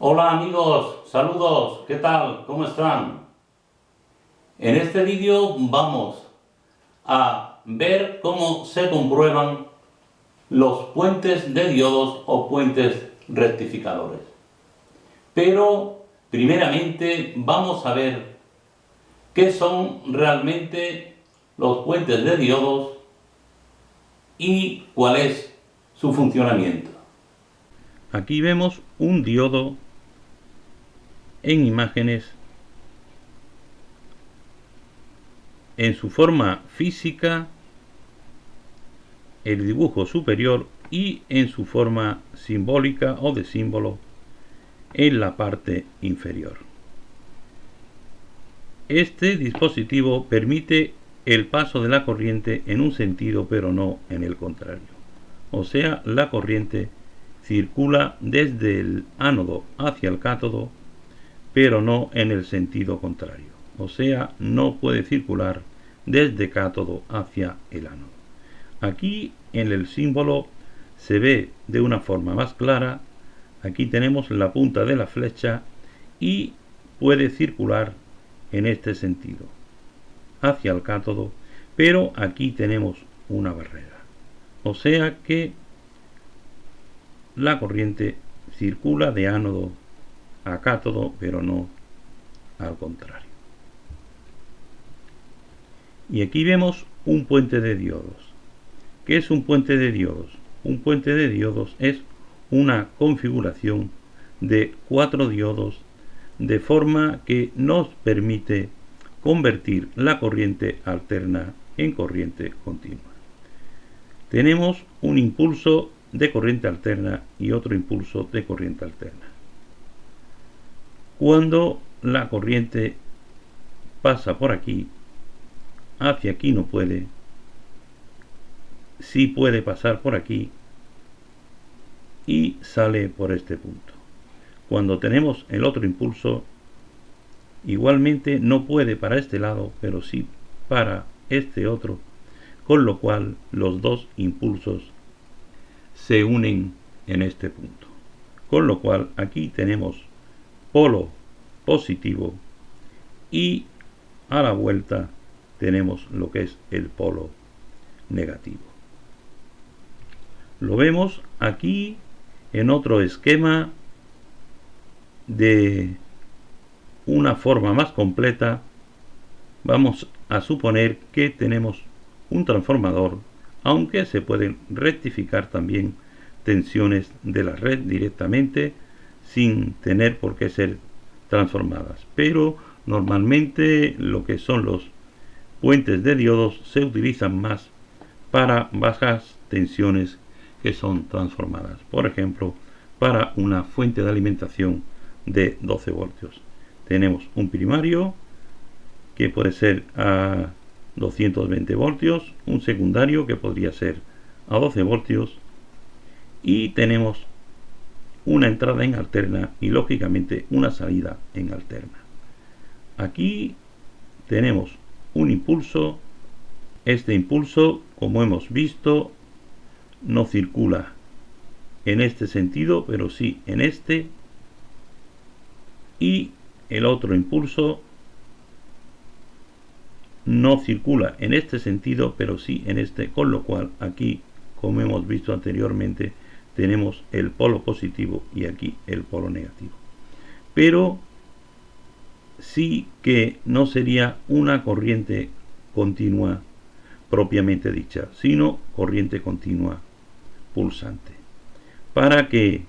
Hola amigos, saludos, ¿qué tal? ¿Cómo están? En este vídeo vamos a ver cómo se comprueban los puentes de diodos o puentes rectificadores. Pero primeramente vamos a ver qué son realmente los puentes de diodos y cuál es su funcionamiento. Aquí vemos un diodo en imágenes en su forma física, el dibujo superior, y en su forma simbólica o de símbolo en la parte inferior. Este dispositivo permite el paso de la corriente en un sentido pero no en el contrario. O sea, la corriente circula desde el ánodo hacia el cátodo pero no en el sentido contrario. O sea, no puede circular desde cátodo hacia el ánodo. Aquí en el símbolo se ve de una forma más clara. Aquí tenemos la punta de la flecha y puede circular en este sentido hacia el cátodo, pero aquí tenemos una barrera. O sea que la corriente circula de ánodo a cátodo, pero no al contrario. Y aquí vemos un puente de diodos. ¿Qué es un puente de diodos? Un puente de diodos es una configuración de 4 diodos de forma que nos permite convertir la corriente alterna en corriente continua. Tenemos un impulso de corriente alterna y otro impulso de corriente alterna. Cuando la corriente pasa por aquí, hacia aquí no puede, sí puede pasar por aquí y sale por este punto. Cuando tenemos el otro impulso, igualmente no puede para este lado, pero sí para este otro, con lo cual los dos impulsos se unen en este punto. Con lo cual aquí tenemos polo positivo y a la vuelta tenemos lo que es el polo negativo. Lo vemos aquí en otro esquema de una forma más completa. Vamos a suponer que tenemos un transformador, aunque se pueden rectificar también tensiones de la red directamente sin tener por qué ser transformadas, pero normalmente lo que son los puentes de diodos se utilizan más para bajas tensiones que son transformadas, por ejemplo para una fuente de alimentación de 12 voltios. Tenemos un primario que puede ser a 220 voltios, un secundario que podría ser a 12 voltios y tenemos una entrada en alterna y lógicamente una salida en alterna. Aquí tenemos un impulso. Este impulso, como hemos visto, no circula en este sentido, pero sí en este, y el otro impulso no circula en este sentido, pero sí en este, con lo cual aquí, como hemos visto anteriormente, tenemos el polo positivo y aquí el polo negativo. Pero sí que no sería una corriente continua propiamente dicha, sino corriente continua pulsante. Para que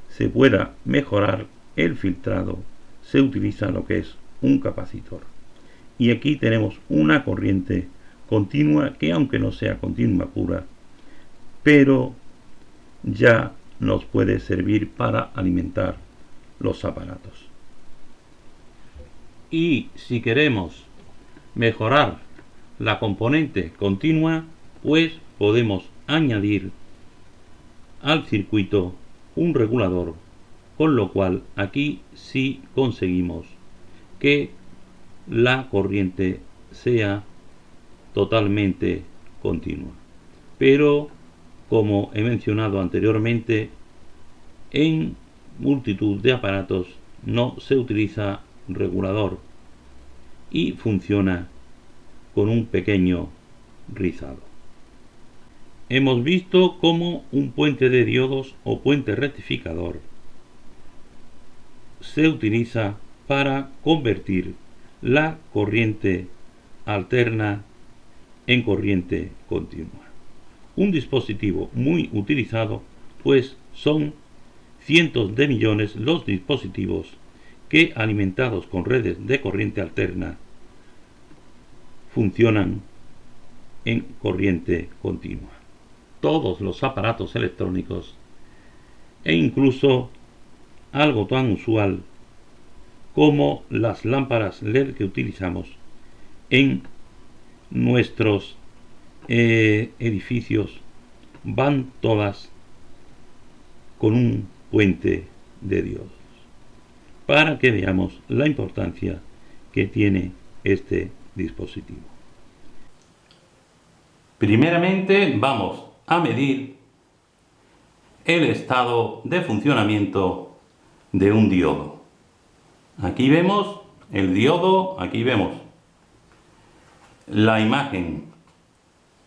se pueda mejorar el filtrado, se utiliza lo que es un capacitor. Y aquí tenemos una corriente continua que, aunque no sea continua pura, pero ya nos puede servir para alimentar los aparatos. Y si queremos mejorar la componente continua, pues podemos añadir al circuito un regulador, con lo cual aquí sí conseguimos que la corriente sea totalmente continua. Pero como he mencionado anteriormente, en multitud de aparatos no se utiliza regulador y funciona con un pequeño rizado. Hemos visto cómo un puente de diodos o puente rectificador se utiliza para convertir la corriente alterna en corriente continua. Un dispositivo muy utilizado, pues son cientos de millones los dispositivos que, alimentados con redes de corriente alterna, funcionan en corriente continua. Todos los aparatos electrónicos e incluso algo tan usual como las lámparas LED que utilizamos en nuestros edificios van todas con un puente de diodos, para que veamos la importancia que tiene este dispositivo. Primeramente vamos a medir el estado de funcionamiento de un diodo. Aquí vemos el diodo, aquí vemos la imagen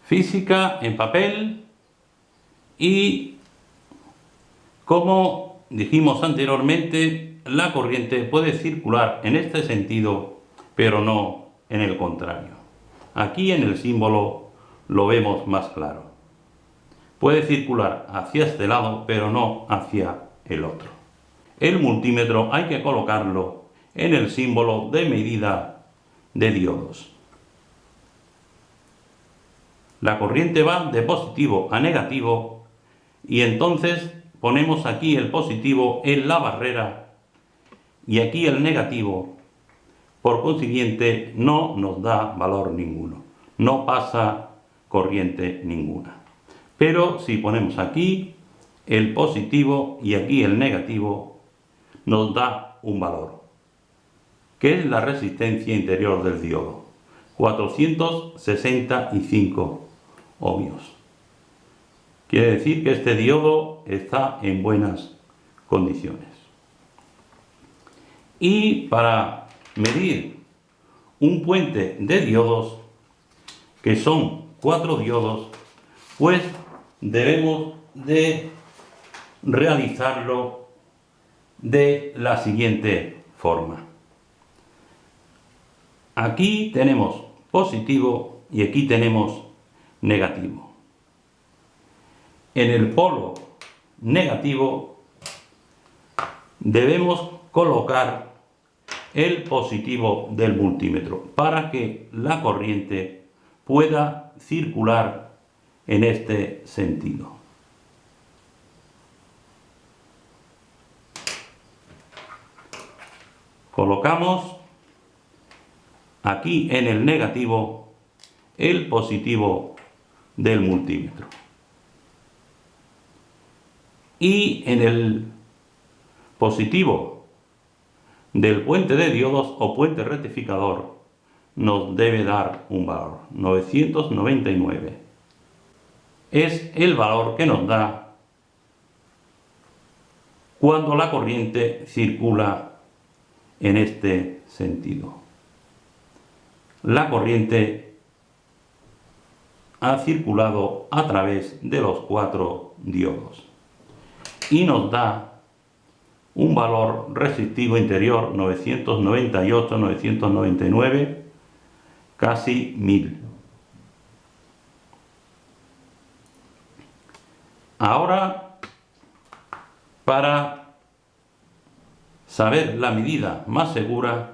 física en papel y, como dijimos anteriormente, la corriente puede circular en este sentido, pero no en el contrario. Aquí en el símbolo lo vemos más claro. Puede circular hacia este lado, pero no hacia el otro. El multímetro hay que colocarlo en el símbolo de medida de diodos. La corriente va de positivo a negativo y entonces ponemos aquí el positivo en la barrera y aquí el negativo. Por consiguiente, no nos da valor ninguno, no pasa corriente ninguna. Pero si ponemos aquí el positivo y aquí el negativo, nos da un valor, que es la resistencia interior del diodo, 465 ohmios. Quiere decir que este diodo está en buenas condiciones. Y para medir un puente de diodos, que son 4 diodos, pues debemos de realizarlo de la siguiente forma. Aquí tenemos positivo y aquí tenemos negativo. En el polo negativo debemos colocar el positivo del multímetro para que la corriente pueda circular en este sentido. Colocamos aquí en el negativo el positivo del multímetro. Y en el positivo del puente de diodos o puente rectificador nos debe dar un valor, 999. Es el valor que nos da cuando la corriente circula en este sentido. La corriente ha circulado a través de los 4 diodos y nos da un valor resistivo interior 998, 999, casi 1000. Ahora, para saber la medida más segura,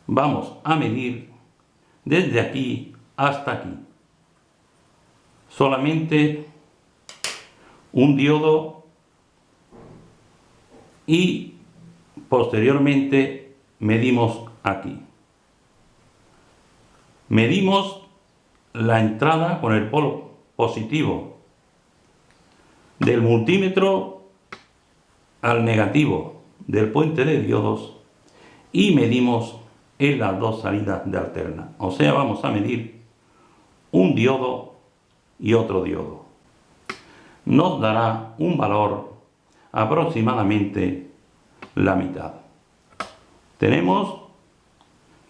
vamos a medir desde aquí hasta aquí. Solamente un diodo y posteriormente medimos aquí. Medimos la entrada con el polo positivo del multímetro al negativo del puente de diodos y medimos en las dos salidas de alterna. O sea, vamos a medir un diodo y otro diodo. Nos dará un valor aproximadamente la mitad. Tenemos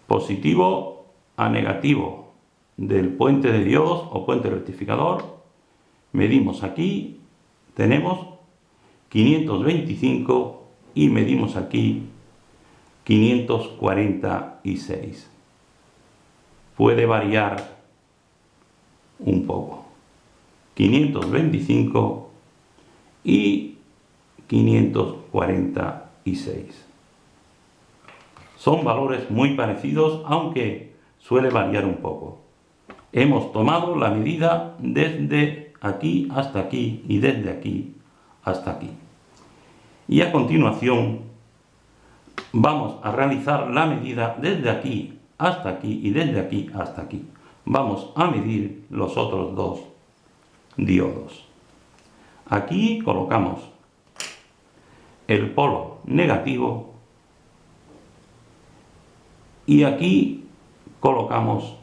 positivo a negativo del puente de diodos o puente rectificador. Medimos aquí, tenemos 525 y medimos aquí 546. Puede variar un poco. 525 y 546. Son valores muy parecidos, aunque suele variar un poco. Hemos tomado la medida desde aquí hasta aquí y desde aquí hasta aquí. Y a continuación vamos a realizar la medida desde aquí hasta aquí y desde aquí hasta aquí. Vamos a medir los otros dos diodos. Aquí colocamos el polo negativo y aquí colocamos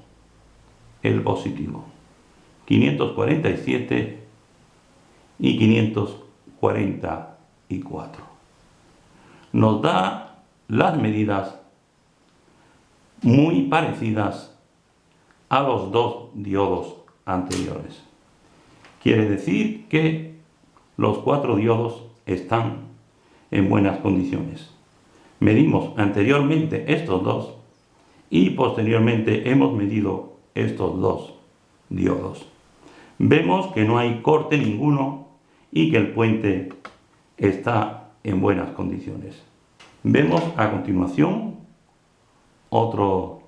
el positivo. 547 y 544. Nos da las medidas muy parecidas a los dos diodos anteriores. Quiere decir que los 4 diodos están en buenas condiciones. Medimos anteriormente estos dos y posteriormente hemos medido estos dos diodos. Vemos que no hay corte ninguno y que el puente está en buenas condiciones. Vemos a continuación otro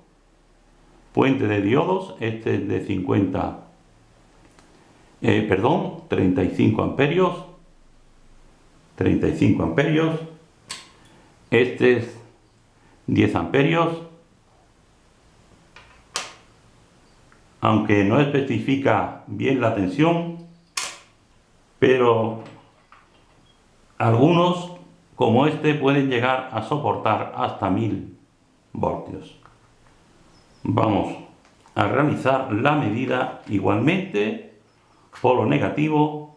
puente de diodos, este es de 35 amperios. 35 amperios. Este es 10 amperios. Aunque no especifica bien la tensión, pero algunos, como este, pueden llegar a soportar hasta 1000 voltios. Vamos a realizar la medida igualmente, polo negativo.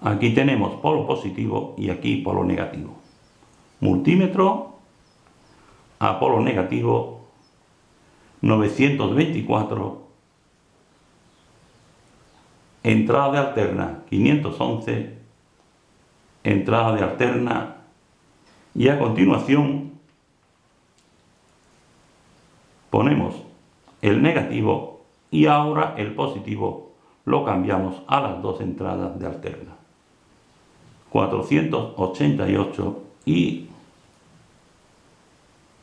Aquí tenemos polo positivo y aquí polo negativo. Multímetro a polo negativo 924, entrada de alterna 511, entrada de alterna, y a continuación ponemos el negativo y ahora el positivo lo cambiamos a las dos entradas de alterna. 488 y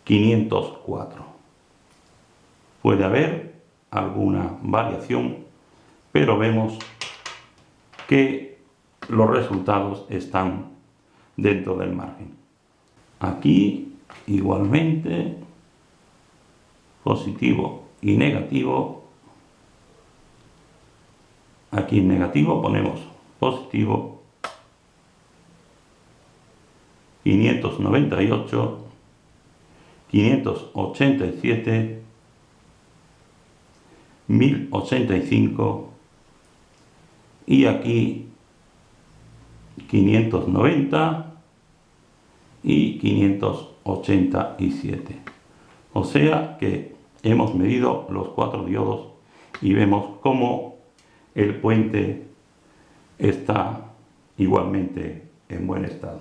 504. Puede haber alguna variación, pero vemos que los resultados están dentro del margen. Aquí igualmente positivo y negativo. Aquí en negativo ponemos positivo 598, 587, 1085 y aquí 590 y 587. O sea que hemos medido los 4 diodos y vemos cómo el puente está igualmente en buen estado.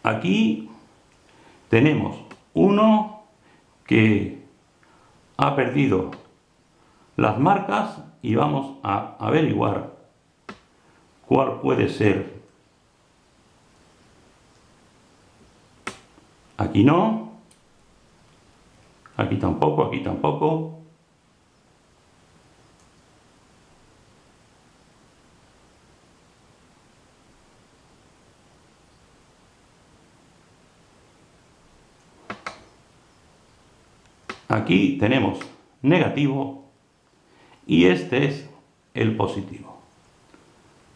Aquí tenemos uno que ha perdido las marcas y vamos a averiguar cuál puede ser. Aquí no, aquí tampoco, aquí tampoco. Aquí tenemos negativo y este es el positivo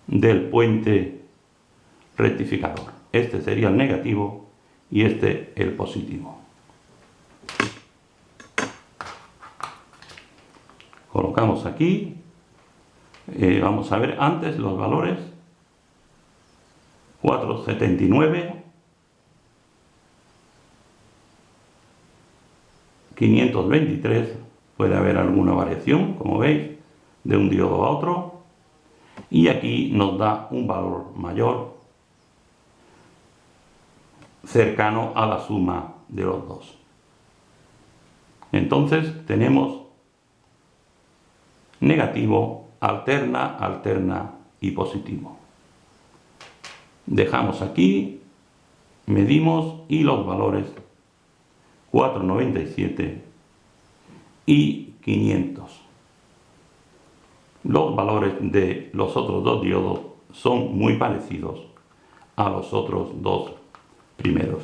del puente rectificador. Este sería el negativo y este el positivo. Colocamos aquí, vamos a ver antes los valores. 479, 523, puede haber alguna variación, como veis, de un diodo a otro, y aquí nos da un valor mayor cercano a la suma de los dos. Entonces tenemos negativo, alterna, alterna y positivo. Dejamos aquí, medimos y los valores 497 y 500. Los valores de los otros dos diodos son muy parecidos a los otros dos primeros.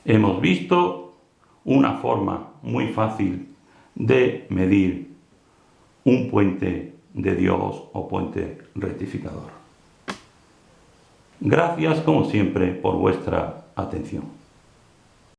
Hemos visto una forma muy fácil de medir un puente de diodos o puente rectificador. Gracias como siempre por vuestra atención.